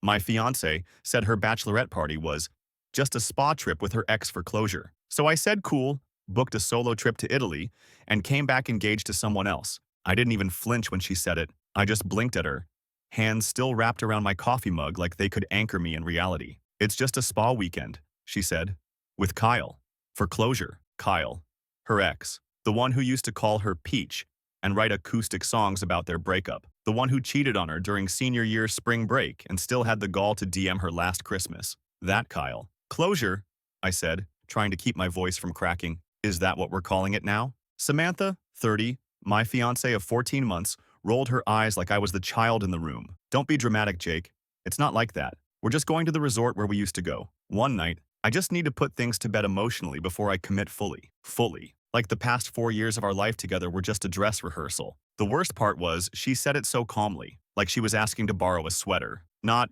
My fiancée said her bachelorette party was just a spa trip with her ex for closure. So I said cool, booked a solo trip to Italy, and came back engaged to someone else. I didn't even flinch when she said it. I just blinked at her, hands still wrapped around my coffee mug like they could anchor me in reality. It's just a spa weekend, she said. With Kyle. For closure, Kyle. Her ex. The one who used to call her Peach and write acoustic songs about their breakup. The one who cheated on her during senior year spring break and still had the gall to DM her last Christmas. That Kyle. Closure, I said, trying to keep my voice from cracking. Is that what we're calling it now? Samantha, 30, my fiancée of 14 months, rolled her eyes like I was the child in the room. Don't be dramatic, Jake. It's not like that. We're just going to the resort where we used to go. One night, I just need to put things to bed emotionally before I commit fully. Fully. Like the past 4 years of our life together were just a dress rehearsal. The worst part was, she said it so calmly, like she was asking to borrow a sweater. Not,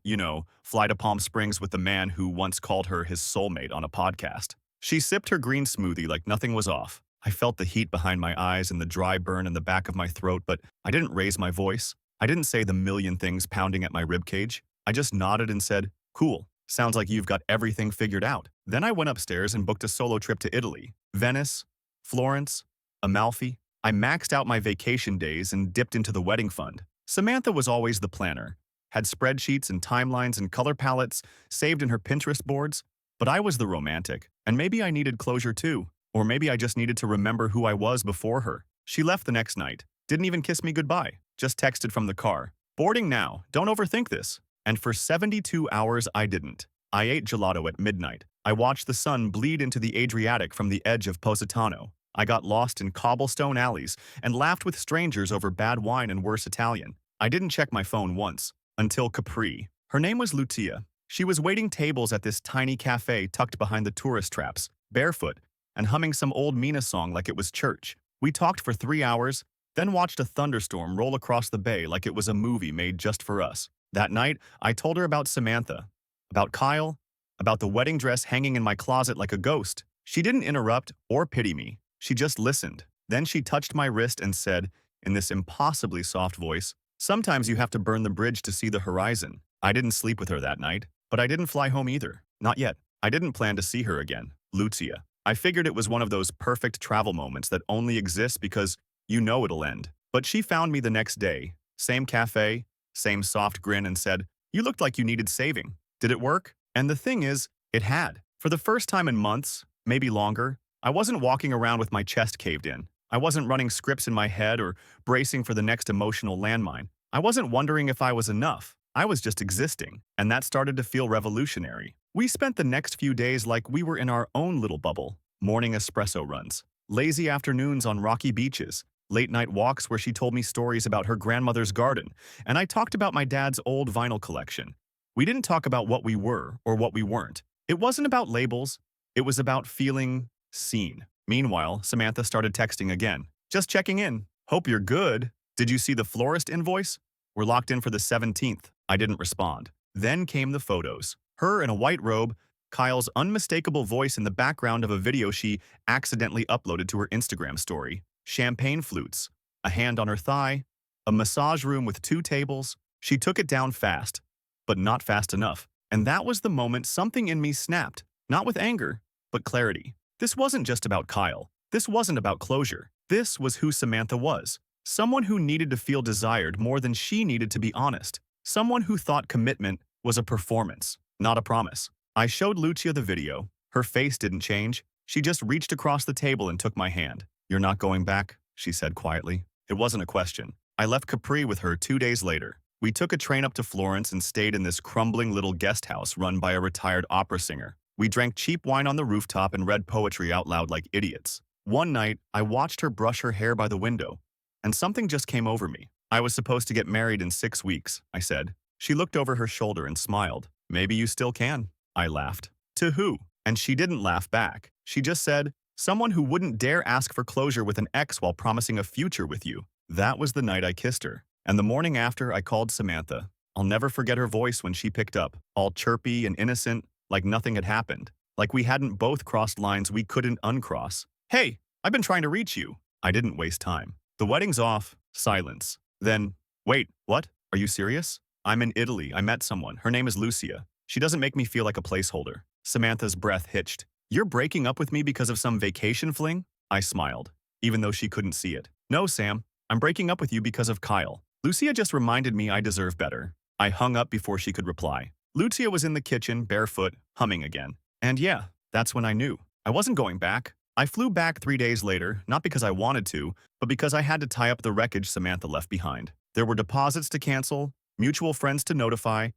fly to Palm Springs with the man who once called her his soulmate on a podcast. She sipped her green smoothie like nothing was off. I felt the heat behind my eyes and the dry burn in the back of my throat, but I didn't raise my voice. I didn't say the million things pounding at my ribcage. I just nodded and said, cool. Sounds like you've got everything figured out. Then I went upstairs and booked a solo trip to Italy, Venice, Florence, Amalfi. I maxed out my vacation days and dipped into the wedding fund. Samantha was always the planner, had spreadsheets and timelines and color palettes saved in her Pinterest boards, but I was the romantic, and maybe I needed closure too. Or maybe I just needed to remember who I was before her. She left the next night, didn't even kiss me goodbye, just texted from the car. Boarding now, don't overthink this. And for 72 hours I didn't. I ate gelato at midnight. I watched the sun bleed into the Adriatic from the edge of Positano. I got lost in cobblestone alleys and laughed with strangers over bad wine and worse Italian. I didn't check my phone once, until Capri. Her name was Lucia. She was waiting tables at this tiny cafe tucked behind the tourist traps, barefoot, and humming some old Mina song like it was church. We talked for 3 hours, then watched a thunderstorm roll across the bay like it was a movie made just for us. That night, I told her about Samantha, about Kyle, about the wedding dress hanging in my closet like a ghost. She didn't interrupt or pity me. She just listened. Then she touched my wrist and said, in this impossibly soft voice, sometimes you have to burn the bridge to see the horizon. I didn't sleep with her that night, but I didn't fly home either. Not yet. I didn't plan to see her again. Lucia. I figured it was one of those perfect travel moments that only exists because you know it'll end. But she found me the next day. Same cafe, same soft grin, and said, you looked like you needed saving. Did it work? And the thing is, it had. For the first time in months, maybe longer, I wasn't walking around with my chest caved in. I wasn't running scripts in my head or bracing for the next emotional landmine. I wasn't wondering if I was enough. I was just existing, and that started to feel revolutionary. We spent the next few days like we were in our own little bubble. Morning espresso runs, lazy afternoons on rocky beaches, late-night walks where she told me stories about her grandmother's garden, and I talked about my dad's old vinyl collection. We didn't talk about what we were or what we weren't. It wasn't about labels. It was about feeling seen. Meanwhile, Samantha started texting again. Just checking in. Hope you're good. Did you see the florist invoice? We're locked in for the 17th. I didn't respond. Then came the photos. Her in a white robe, Kyle's unmistakable voice in the background of a video she accidentally uploaded to her Instagram story. Champagne flutes, a hand on her thigh, a massage room with 2 tables. She took it down fast, but not fast enough. And that was the moment something in me snapped, not with anger, but clarity. This wasn't just about Kyle. This wasn't about closure. This was who Samantha was. Someone who needed to feel desired more than she needed to be honest. Someone who thought commitment was a performance, not a promise. I showed Lucia the video. Her face didn't change. She just reached across the table and took my hand. You're not going back, she said quietly. It wasn't a question. I left Capri with her 2 days later. We took a train up to Florence and stayed in this crumbling little guest house run by a retired opera singer. We drank cheap wine on the rooftop and read poetry out loud like idiots. One night, I watched her brush her hair by the window, and something just came over me. I was supposed to get married in 6 weeks, I said. She looked over her shoulder and smiled. Maybe you still can. I laughed. To who? And she didn't laugh back. She just said, someone who wouldn't dare ask for closure with an ex while promising a future with you. That was the night I kissed her. And the morning after, I called Samantha. I'll never forget her voice when she picked up, all chirpy and innocent, like nothing had happened. Like we hadn't both crossed lines we couldn't uncross. Hey, I've been trying to reach you. I didn't waste time. The wedding's off. Silence. Then, wait, what? Are you serious? I'm in Italy. I met someone. Her name is Lucia. She doesn't make me feel like a placeholder. Samantha's breath hitched. You're breaking up with me because of some vacation fling? I smiled, even though she couldn't see it. No, Sam. I'm breaking up with you because of Kyle. Lucia just reminded me I deserve better. I hung up before she could reply. Lucia was in the kitchen, barefoot, humming again. And yeah, that's when I knew. I wasn't going back. I flew back 3 days later, not because I wanted to, but because I had to tie up the wreckage Samantha left behind. There were deposits to cancel, mutual friends to notify,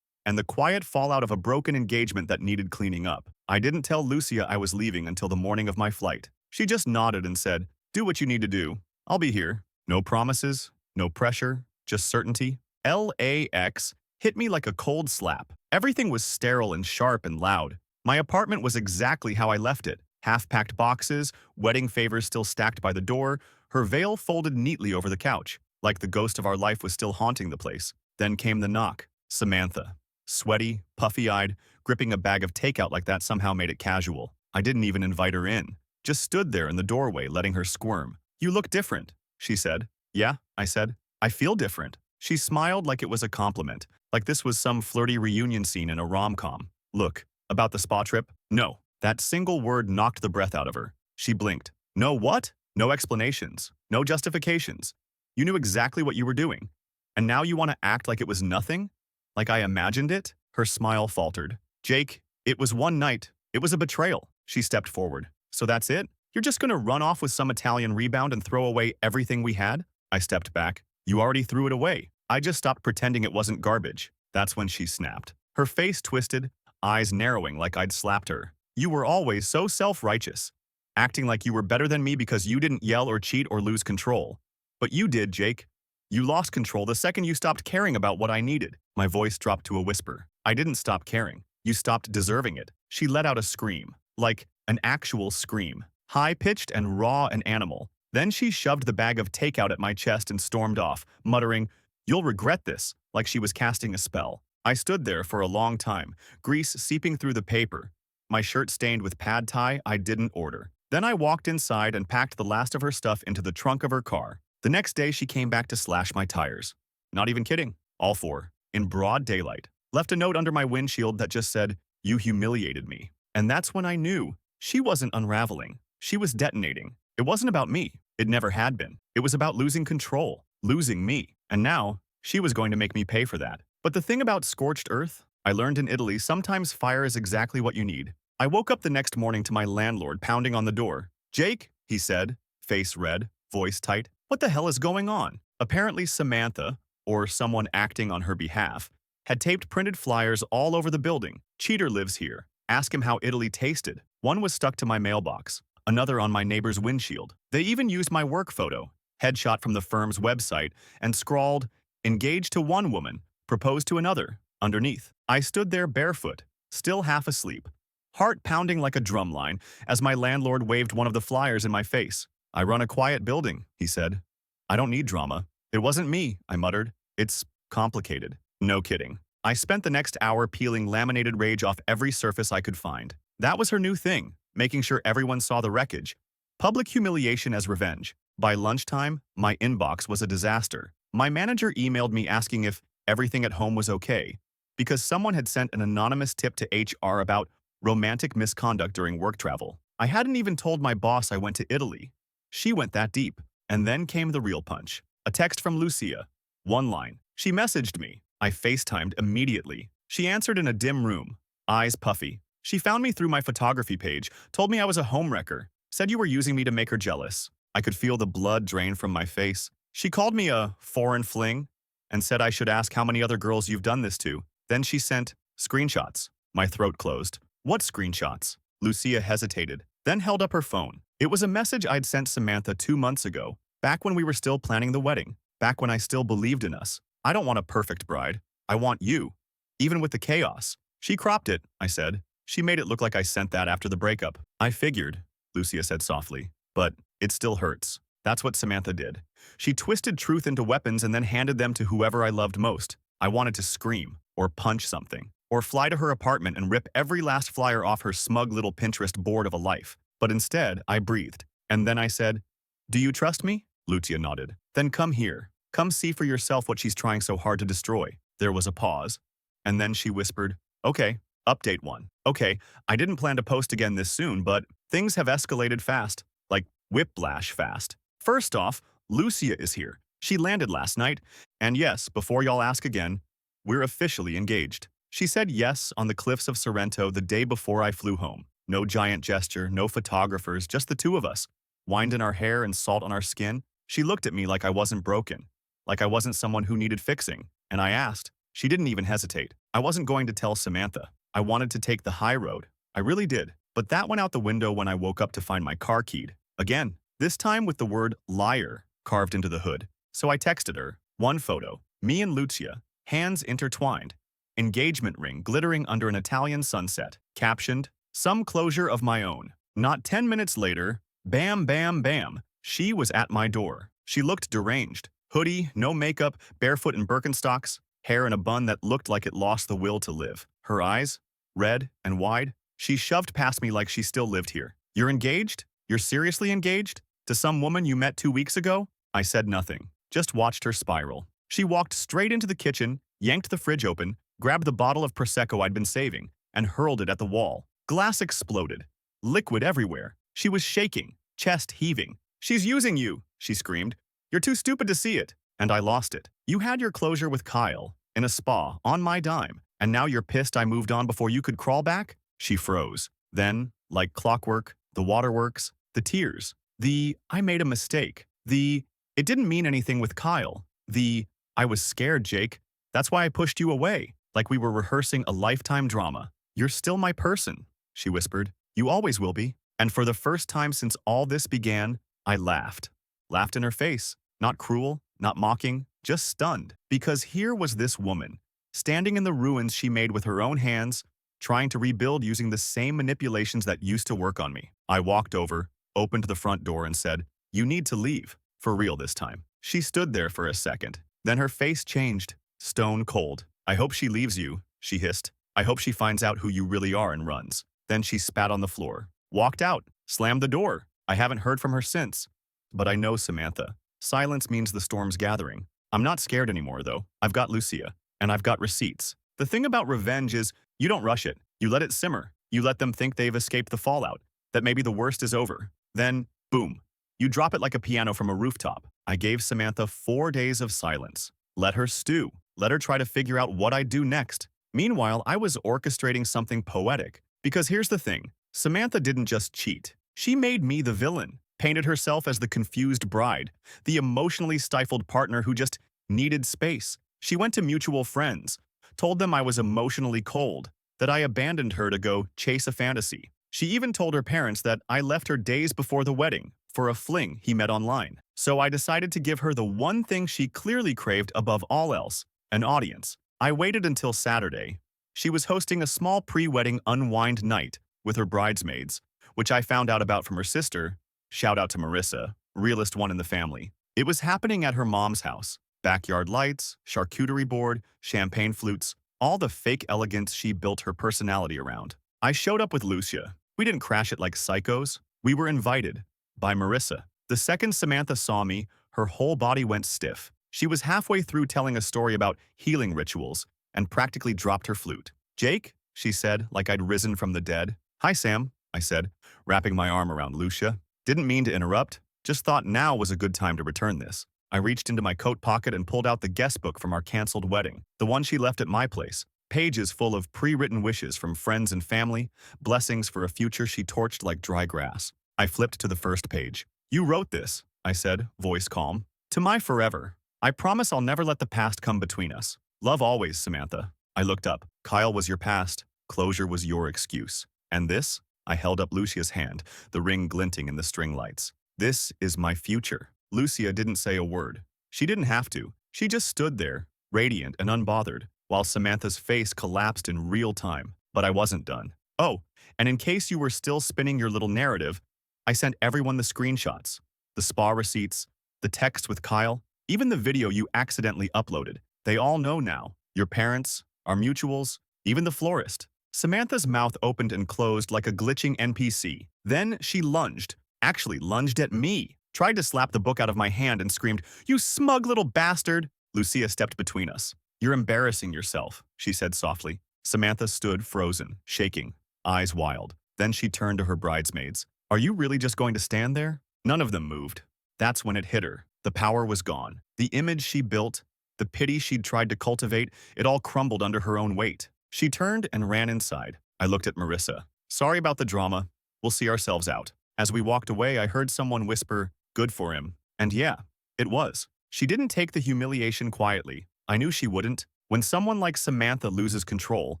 and the quiet fallout of a broken engagement that needed cleaning up. I didn't tell Lucia I was leaving until the morning of my flight. She just nodded and said, "Do what you need to do. I'll be here." No promises, no pressure, just certainty. LAX hit me like a cold slap. Everything was sterile and sharp and loud. My apartment was exactly how I left it. Half-packed boxes, wedding favors still stacked by the door, her veil folded neatly over the couch, like the ghost of our life was still haunting the place. Then came the knock. Samantha. Sweaty, puffy-eyed, gripping a bag of takeout like that somehow made it casual. I didn't even invite her in. Just stood there in the doorway, letting her squirm. "You look different," she said. "Yeah," I said. "I feel different." She smiled like it was a compliment, like this was some flirty reunion scene in a rom-com. "Look, about the spa trip?" "No." That single word knocked the breath out of her. She blinked. "No what?" "No explanations. No justifications. You knew exactly what you were doing. And now you want to act like it was nothing? Like I imagined it?" Her smile faltered. "Jake, it was one night. It was a betrayal." She stepped forward. "So that's it? You're just gonna run off with some Italian rebound and throw away everything we had?" I stepped back. "You already threw it away. I just stopped pretending it wasn't garbage." That's when she snapped. Her face twisted, eyes narrowing like I'd slapped her. "You were always so self-righteous, acting like you were better than me because you didn't yell or cheat or lose control. But you did, Jake. You lost control the second you stopped caring about what I needed." My voice dropped to a whisper. "I didn't stop caring. You stopped deserving it." She let out a scream, like an actual scream, high-pitched and raw and animal. Then she shoved the bag of takeout at my chest and stormed off, muttering, "You'll regret this," like she was casting a spell. I stood there for a long time, grease seeping through the paper, my shirt stained with pad thai I didn't order. Then I walked inside and packed the last of her stuff into the trunk of her car. The next day she came back to slash my tires. Not even kidding. All four. In broad daylight. Left a note under my windshield that just said, "You humiliated me." And that's when I knew. She wasn't unraveling. She was detonating. It wasn't about me. It never had been. It was about losing control. Losing me. And now, she was going to make me pay for that. But the thing about scorched earth, I learned in Italy, sometimes fire is exactly what you need. I woke up the next morning to my landlord pounding on the door. "Jake," he said, face red, voice tight. "What the hell is going on?" Apparently Samantha, or someone acting on her behalf, had taped printed flyers all over the building. "Cheater lives here. Ask him how Italy tasted." One was stuck to my mailbox, another on my neighbor's windshield. They even used my work photo, headshot from the firm's website, and scrawled, "Engaged to one woman, proposed to another," underneath. I stood there barefoot, still half asleep, heart pounding like a drumline, as my landlord waved one of the flyers in my face. "I run a quiet building," he said. "I don't need drama." "It wasn't me," I muttered. "It's complicated." No kidding. I spent the next hour peeling laminated rage off every surface I could find. That was her new thing, making sure everyone saw the wreckage. Public humiliation as revenge. By lunchtime, my inbox was a disaster. My manager emailed me asking if everything at home was okay, because someone had sent an anonymous tip to HR about romantic misconduct during work travel. I hadn't even told my boss I went to Italy. She went that deep. And then came the real punch. A text from Lucia. One line. She messaged me. I FaceTimed immediately. She answered in a dim room, eyes puffy. She found me through my photography page, told me I was a homewrecker, said you were using me to make her jealous. I could feel the blood drain from my face. She called me a foreign fling and said I should ask how many other girls you've done this to. Then she sent screenshots. My throat closed. "What screenshots?" Lucia hesitated, then held up her phone. It was a message I'd sent Samantha 2 months ago, back when we were still planning the wedding, back when I still believed in us. "I don't want a perfect bride. I want you, even with the chaos." She cropped it, I said. She made it look like I sent that after the breakup. "I figured," Lucia said softly, "but it still hurts." That's what Samantha did. She twisted truth into weapons and then handed them to whoever I loved most. I wanted to scream, or punch something, or fly to her apartment and rip every last flyer off her smug little Pinterest board of a life. But instead, I breathed. And then I said, "Do you trust me?" Lucia nodded. "Then come here. Come see for yourself what she's trying so hard to destroy." There was a pause, and then she whispered, "Okay, update one. Okay, I didn't plan to post again this soon, but things have escalated fast, like whiplash fast. First off, Lucia is here. She landed last night, and yes, before y'all ask again, we're officially engaged. She said yes on the cliffs of Sorrento the day before I flew home. No giant gesture, no photographers, just the two of us. Wind in our hair and salt on our skin. She looked at me like I wasn't broken, like I wasn't someone who needed fixing, and I asked. She didn't even hesitate. I wasn't going to tell Samantha. I wanted to take the high road. I really did. But that went out the window when I woke up to find my car keyed. Again, this time with the word liar carved into the hood. So I texted her. One photo. Me and Lucia, hands intertwined. Engagement ring glittering under an Italian sunset. Captioned, "Some closure of my own." Not 10 minutes later, bam, bam, bam, she was at my door. She looked deranged. Hoodie, no makeup, barefoot in Birkenstocks, hair in a bun that looked like it lost the will to live. Her eyes, red and wide, she shoved past me like she still lived here. "You're engaged? You're seriously engaged? To some woman you met 2 weeks ago?" I said nothing, just watched her spiral. She walked straight into the kitchen, yanked the fridge open, grabbed the bottle of Prosecco I'd been saving, and hurled it at the wall. Glass exploded. Liquid everywhere. She was shaking, chest heaving. "She's using you," she screamed. "You're too stupid to see it." And I lost it. "You had your closure with Kyle, in a spa, on my dime, and now you're pissed I moved on before you could crawl back?" She froze. Then, like clockwork, the waterworks, the tears, the "I made a mistake," the "It didn't mean anything with Kyle," the "I was scared, Jake. That's why I pushed you away," like we were rehearsing a lifetime drama. "You're still my person," she whispered. "You always will be." And for the first time since all this began, I laughed. Laughed in her face. Not cruel, not mocking, just stunned. Because here was this woman, standing in the ruins she made with her own hands, trying to rebuild using the same manipulations that used to work on me. I walked over, opened the front door and said, "You need to leave. For real this time." She stood there for a second. Then her face changed, stone cold. "I hope she leaves you," she hissed. "I hope she finds out who you really are and runs." Then she spat on the floor, walked out, slammed the door. I haven't heard from her since. But I know Samantha. Silence means the storm's gathering. I'm not scared anymore, though. I've got Lucia, and I've got receipts. The thing about revenge is you don't rush it. You let it simmer. You let them think they've escaped the fallout, that maybe the worst is over. Then, boom. You drop it like a piano from a rooftop. I gave Samantha 4 days of silence. Let her stew. Let her try to figure out what I'd do next. Meanwhile, I was orchestrating something poetic. Because here's the thing. Samantha didn't just cheat. She made me the villain. Painted herself as the confused bride, the emotionally stifled partner who just needed space. She went to mutual friends, told them I was emotionally cold, that I abandoned her to go chase a fantasy. She even told her parents that I left her days before the wedding for a fling he met online. So I decided to give her the one thing she clearly craved above all else, an audience. I waited until Saturday. She was hosting a small pre-wedding unwind night with her bridesmaids, which I found out about from her sister. Shout out to Marissa, realest one in the family. It was happening at her mom's house. Backyard lights, charcuterie board, champagne flutes, all the fake elegance she built her personality around. I showed up with Lucia. We didn't crash it like psychos. We were invited by Marissa. The second Samantha saw me, her whole body went stiff. She was halfway through telling a story about healing rituals and practically dropped her flute. "Jake," she said, like I'd risen from the dead. "Hi, Sam," I said, wrapping my arm around Lucia. Didn't mean to interrupt, just thought now was a good time to return this. I reached into my coat pocket and pulled out the guest book from our canceled wedding, the one she left at my place. Pages full of pre-written wishes from friends and family, blessings for a future she torched like dry grass. I flipped to the first page. "You wrote this," I said, voice calm. "To my forever. I promise I'll never let the past come between us. Love always, Samantha." I looked up. "Kyle was your past. Closure was your excuse. And this?" I held up Lucia's hand, the ring glinting in the string lights. "This is my future." Lucia didn't say a word. She didn't have to. She just stood there, radiant and unbothered, while Samantha's face collapsed in real time. But I wasn't done. "Oh, and in case you were still spinning your little narrative, I sent everyone the screenshots, the spa receipts, the text with Kyle, even the video you accidentally uploaded. They all know now. Your parents, our mutuals, even the florist." Samantha's mouth opened and closed like a glitching NPC. Then she lunged at me, tried to slap the book out of my hand and screamed, "You smug little bastard!" Lucia stepped between us. "You're embarrassing yourself," she said softly. Samantha stood frozen, shaking, eyes wild. Then she turned to her bridesmaids. "Are you really just going to stand there?" None of them moved. That's when it hit her. The power was gone. The image she built, the pity she'd tried to cultivate, it all crumbled under her own weight. She turned and ran inside. I looked at Marissa. "Sorry about the drama. We'll see ourselves out." As we walked away, I heard someone whisper, "Good for him." And yeah, it was. She didn't take the humiliation quietly. I knew she wouldn't. When someone like Samantha loses control,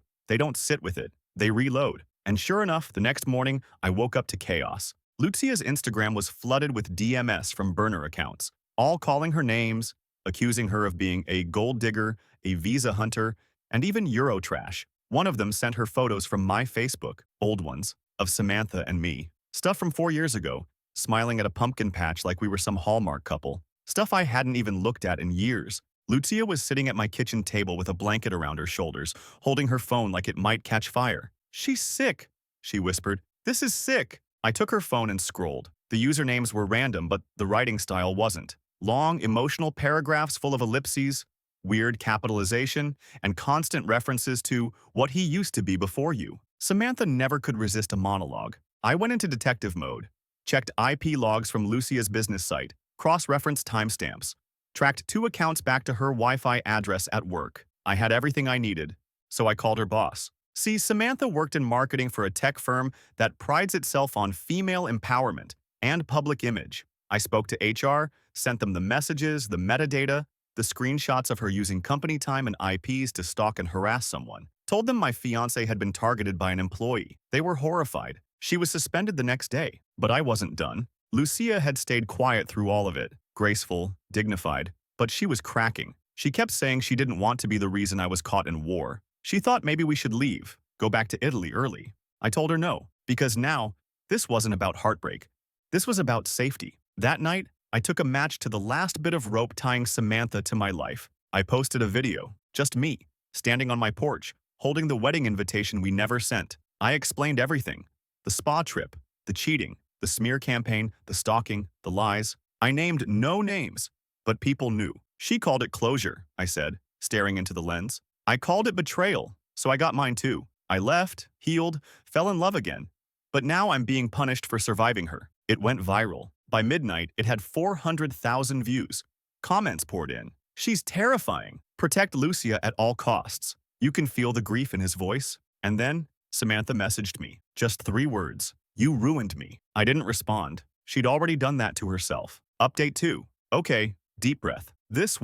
they don't sit with it. They reload. And sure enough, the next morning, I woke up to chaos. Lucia's Instagram was flooded with DMS from burner accounts, all calling her names, accusing her of being a gold digger, a visa hunter, and even Eurotrash. One of them sent her photos from my Facebook, old ones, of Samantha and me. Stuff from 4 years ago, smiling at a pumpkin patch like we were some Hallmark couple. Stuff I hadn't even looked at in years. Lucia was sitting at my kitchen table with a blanket around her shoulders, holding her phone like it might catch fire. "She's sick," she whispered. "This is sick." I took her phone and scrolled. The usernames were random, but the writing style wasn't. Long, emotional paragraphs full of ellipses, weird capitalization, and constant references to what he used to be before you. Samantha never could resist a monologue. I went into detective mode, checked IP logs from Lucia's business site, cross-referenced timestamps, tracked 2 accounts back to her Wi-Fi address at work. I had everything I needed, so I called her boss. See, Samantha worked in marketing for a tech firm that prides itself on female empowerment and public image. I spoke to HR, sent them the messages, the metadata, the screenshots of her using company time and IPs to stalk and harass someone. Told them my fiancé had been targeted by an employee. They were horrified. She was suspended the next day, but I wasn't done. Lucia had stayed quiet through all of it, graceful, dignified, but she was cracking. She kept saying she didn't want to be the reason I was caught in war. She thought maybe we should leave, go back to Italy early. I told her no, because now, this wasn't about heartbreak. This was about safety. That night, I took a match to the last bit of rope tying Samantha to my life. I posted a video, just me, standing on my porch, holding the wedding invitation we never sent. I explained everything. The spa trip, the cheating, the smear campaign, the stalking, the lies. I named no names, but people knew. She called it closure, I said, staring into the lens. I called it betrayal, so I got mine too. I left, healed, fell in love again. But now I'm being punished for surviving her. It went viral. By midnight, it had 400,000 views. Comments poured in. "She's terrifying. Protect Lucia at all costs." You can feel the grief in his voice. And then, Samantha messaged me. Just 3 words. "You ruined me." I didn't respond. She'd already done that to herself. Update 2. Okay, deep breath. This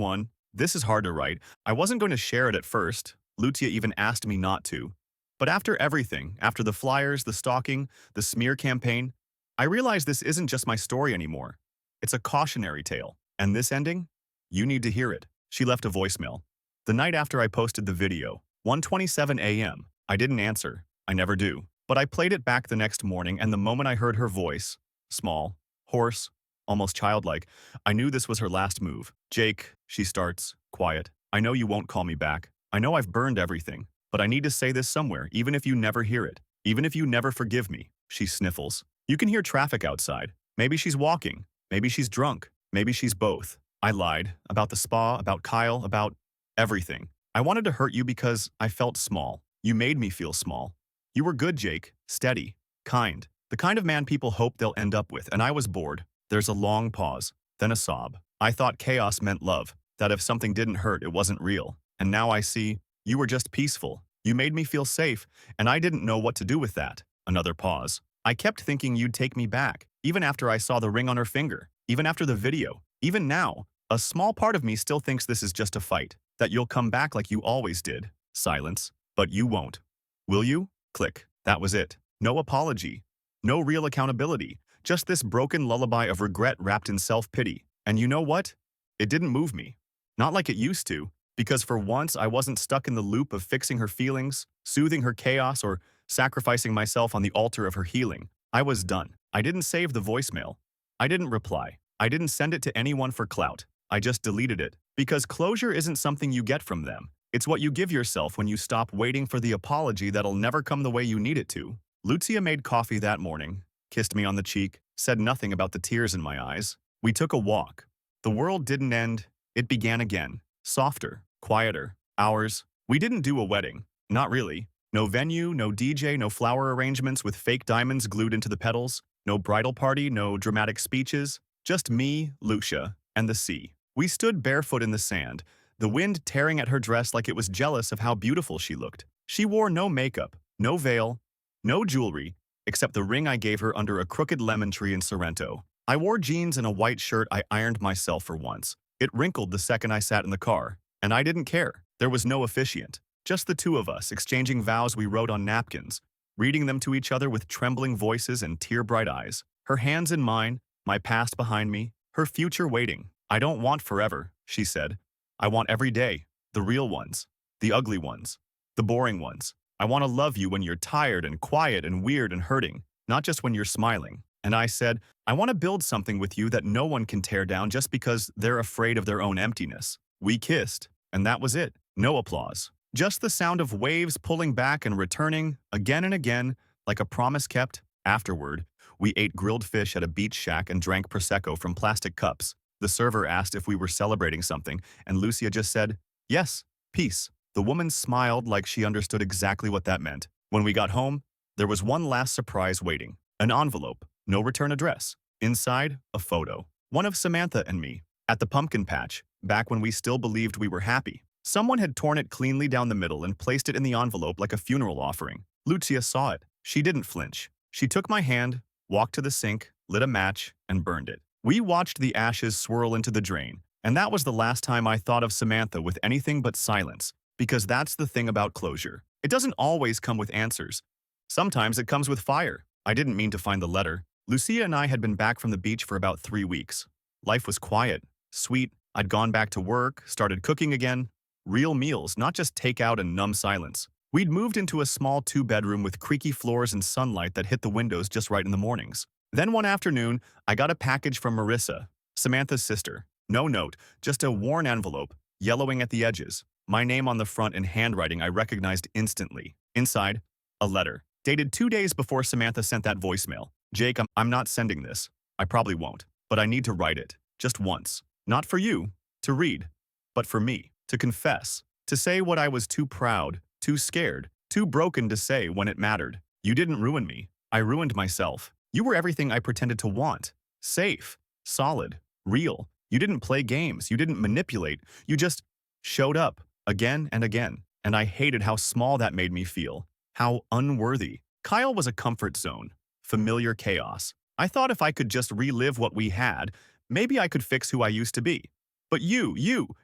is hard to write. I wasn't going to share it at first. Lucia even asked me not to. But after everything, after the flyers, the stalking, the smear campaign, I realized this isn't just my story anymore. It's a cautionary tale. And this ending? You need to hear it. She left a voicemail. The night after I posted the video, 1:27 a.m. I didn't answer. I never do. But I played it back the next morning, and the moment I heard her voice, small, hoarse, almost childlike, I knew this was her last move. "Jake," she starts, quiet. "I know you won't call me back. I know I've burned everything. But I need to say this somewhere, even if you never hear it. Even if you never forgive me." She sniffles. You can hear traffic outside. Maybe she's walking. Maybe she's drunk. Maybe she's both. I lied. About the spa, about Kyle, about everything. I wanted to hurt you because I felt small. You made me feel small. You were good, Jake. Steady. Kind. The kind of man people hope they'll end up with, and I was bored. There's a long pause. Then a sob. I thought chaos meant love. That if something didn't hurt, it wasn't real. And now I see, you were just peaceful. You made me feel safe, and I didn't know what to do with that. Another pause. I kept thinking you'd take me back, even after I saw the ring on her finger, even after the video. Even now, a small part of me still thinks this is just a fight, that you'll come back like you always did. Silence. But you won't. Will you? Click. That was it. No apology. No real accountability. Just this broken lullaby of regret wrapped in self-pity. And you know what? It didn't move me. Not like it used to. Because for once, I wasn't stuck in the loop of fixing her feelings, soothing her chaos, or sacrificing myself on the altar of her healing. I was done. I didn't save the voicemail. I didn't reply. I didn't send it to anyone for clout. I just deleted it. Because closure isn't something you get from them. It's what you give yourself when you stop waiting for the apology that'll never come the way you need it to. Lucia made coffee that morning, kissed me on the cheek, said nothing about the tears in my eyes. We took a walk. The world didn't end. It began again. Softer. Quieter, Ours. We didn't do a wedding. Not really. No venue, no DJ, no flower arrangements with fake diamonds glued into the petals, no bridal party, no dramatic speeches. Just me, Lucia, and the sea. We stood barefoot in the sand, the wind tearing at her dress like it was jealous of how beautiful she looked. She wore no makeup, no veil, no jewelry, except the ring I gave her under a crooked lemon tree in Sorrento. I wore jeans and a white shirt I ironed myself for once. It wrinkled the second I sat in the car, and I didn't care. There was no officiant, just the two of us exchanging vows we wrote on napkins, reading them to each other with trembling voices and tear-bright eyes. Her hands in mine, my past behind me, her future waiting. I don't want forever, she said. I want every day, the real ones, the ugly ones, the boring ones. I want to love you when you're tired and quiet and weird and hurting, not just when you're smiling. And I said, I want to build something with you that no one can tear down just because they're afraid of their own emptiness. We kissed, and that was it. No applause. Just the sound of waves pulling back and returning, again and again, like a promise kept. Afterward, we ate grilled fish at a beach shack and drank Prosecco from plastic cups. The server asked if we were celebrating something, and Lucia just said, yes, peace. The woman smiled like she understood exactly what that meant. When we got home, there was one last surprise waiting. An envelope, no return address. Inside, a photo. One of Samantha and me, at the pumpkin patch, back when we still believed we were happy. Someone had torn it cleanly down the middle and placed it in the envelope like a funeral offering. Lucia saw it. She didn't flinch. She took my hand, walked to the sink, lit a match, and burned it. We watched the ashes swirl into the drain, and that was the last time I thought of Samantha with anything but silence, because that's the thing about closure. It doesn't always come with answers. Sometimes it comes with fire. I didn't mean to find the letter. Lucia and I had been back from the beach for about 3 weeks. Life was quiet, sweet. I'd gone back to work, started cooking again. Real meals, not just takeout and numb silence. We'd moved into a small 2-bedroom with creaky floors and sunlight that hit the windows just right in the mornings. Then one afternoon, I got a package from Marissa, Samantha's sister. No note, just a worn envelope, yellowing at the edges. My name on the front in handwriting I recognized instantly. Inside, a letter, dated 2 days before Samantha sent that voicemail. Jake, I'm not sending this. I probably won't, but I need to write it. Just once. Not for you, to read, but for me, to confess, to say what I was too proud, too scared, too broken to say when it mattered. You didn't ruin me. I ruined myself. You were everything I pretended to want. Safe, solid, real. You didn't play games. You didn't manipulate. You just showed up again and again. And I hated how small that made me feel. How unworthy. Kyle was a comfort zone. Familiar chaos. I thought if I could just relive what we had, maybe I could fix who I used to be. But you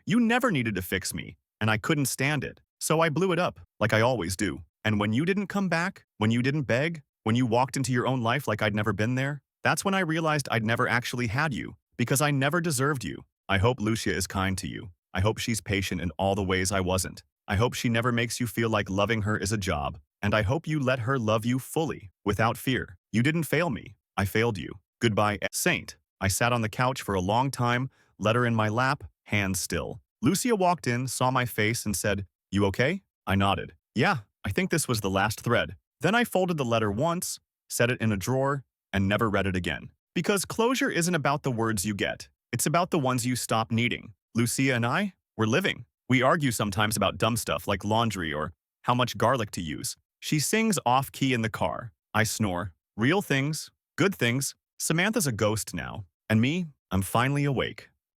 never needed to fix me, and I couldn't stand it. So I blew it up, like I always do. And when you didn't come back, when you didn't beg, when you walked into your own life like I'd never been there, that's when I realized I'd never actually had you, because I never deserved you. I hope Lucia is kind to you. I hope she's patient in all the ways I wasn't. I hope she never makes you feel like loving her is a job. And I hope you let her love you fully, without fear. You didn't fail me. I failed you. Goodbye, Saint. I sat on the couch for a long time, letter in my lap, hands still. Lucia walked in, saw my face, and said, "You okay?" I nodded. "Yeah, I think this was the last thread." Then I folded the letter once, set it in a drawer, and never read it again. Because closure isn't about the words you get. It's about the ones you stop needing. Lucia and I, we're living. We argue sometimes about dumb stuff like laundry or how much garlic to use. She sings off-key in the car. I snore. Real things, good things. Samantha's a ghost now. And me, I'm finally awake.